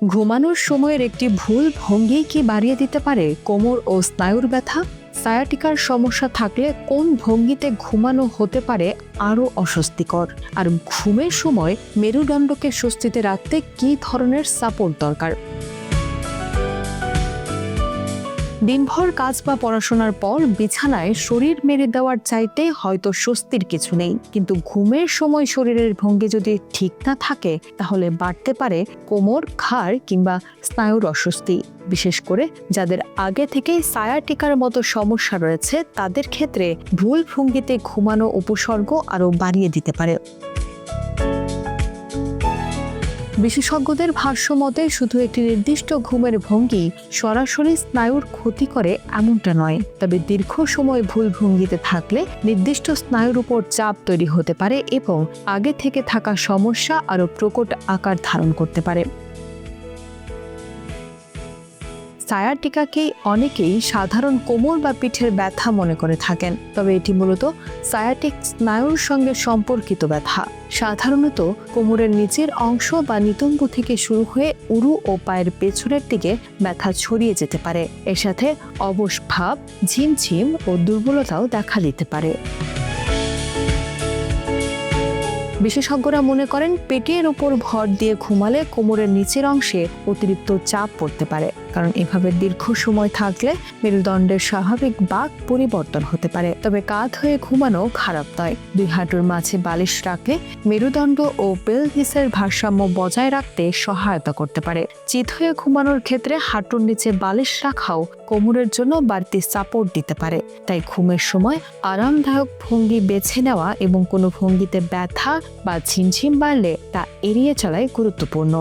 ঘুমানোর সময়ের একটি ভুল ভঙ্গি কি বাড়িয়ে দিতে পারে কোমর ও স্নায়ুর ব্যথা? সায়াটিকার সমস্যা থাকলে কোন ভঙ্গিতে ঘুমানো হতে পারে আরও অস্বস্তিকর? আর ঘুমের সময় মেরুদণ্ডকে স্বস্তিতে রাখতে কী ধরনের সাপোর্ট দরকার? দিনভর কাজ বা পড়াশোনার পর বিছানায় শরীর মেরে দেওয়ার চাইতে হয়তো স্বস্তির কিছু নেই, কিন্তু ঘুমের সময় শরীরের ভঙ্গি যদি ঠিক না থাকে তাহলে বাড়তে পারে কোমর, ঘাড় কিংবা স্নায়ুর অস্বস্তি। বিশেষ করে যাদের আগে থেকেই সায়াটিকার মতো সমস্যা রয়েছে তাদের ক্ষেত্রে ভুল ভঙ্গিতে ঘুমানো উপসর্গ আরও বাড়িয়ে দিতে পারে। বিশেষজ্ঞদের ভাষ্য মতে শুধু একটি নির্দিষ্ট ঘুমের ভঙ্গি সরাসরি স্নায়ুর ক্ষতি করে এমনটা নয়, তবে দীর্ঘ সময় ভুল ভঙ্গিতে থাকলে নির্দিষ্ট স্নায়ুর উপর চাপ তৈরি হতে পারে এবং আগে থেকে থাকা সমস্যা আরও প্রকট আকার ধারণ করতে পারে। সায়াটিকাকে অনেকেই সাধারণ কোমর বা পিঠের ব্যথা মনে করে থাকেন, তবে এটি মূলত সায়াটিক স্নায়ুর সঙ্গে সম্পর্কিত ব্যথা। সাধারণত কোমরের নিচের অংশ বা নিতম্ব থেকে শুরু হয়ে উরু ও পায়ের পেছনের দিকে ব্যথা ছড়িয়ে যেতে পারে। এর সাথে অবশ ভাব, ঝিমঝিম ও দুর্বলতাও দেখা দিতে পারে। বিশেষজ্ঞরা মনে করেন পেটের উপর ভর দিয়ে ঘুমালে কোমরের নিচের অংশে অতিরিক্ত চাপ পড়তে পারে, কারণ এভাবে দীর্ঘ সময় থাকলে মেরুদণ্ডের স্বাভাবিক বাঁক পরিবর্তন হতে পারে। তবে কাঁধ হয়ে ঘুমানো খারাপ নয়। দুই হাঁটুর মাঝে বালিশ রাখলে মেরুদণ্ড ও পেলভিসের ভারসাম্য বজায় রাখতে সহায়তা করতে পারে। চিত হয়ে ঘুমানোর ক্ষেত্রে হাঁটুর নিচে বালিশ রাখাও কোমরের জন্য বাড়তি সাপোর্ট দিতে পারে। তাই ঘুমের সময় আরামদায়ক ভঙ্গি বেছে নেওয়া এবং কোনো ভঙ্গিতে ব্যথা বা ঝিমঝিম বাড়লে তা এড়িয়ে চলাই গুরুত্বপূর্ণ।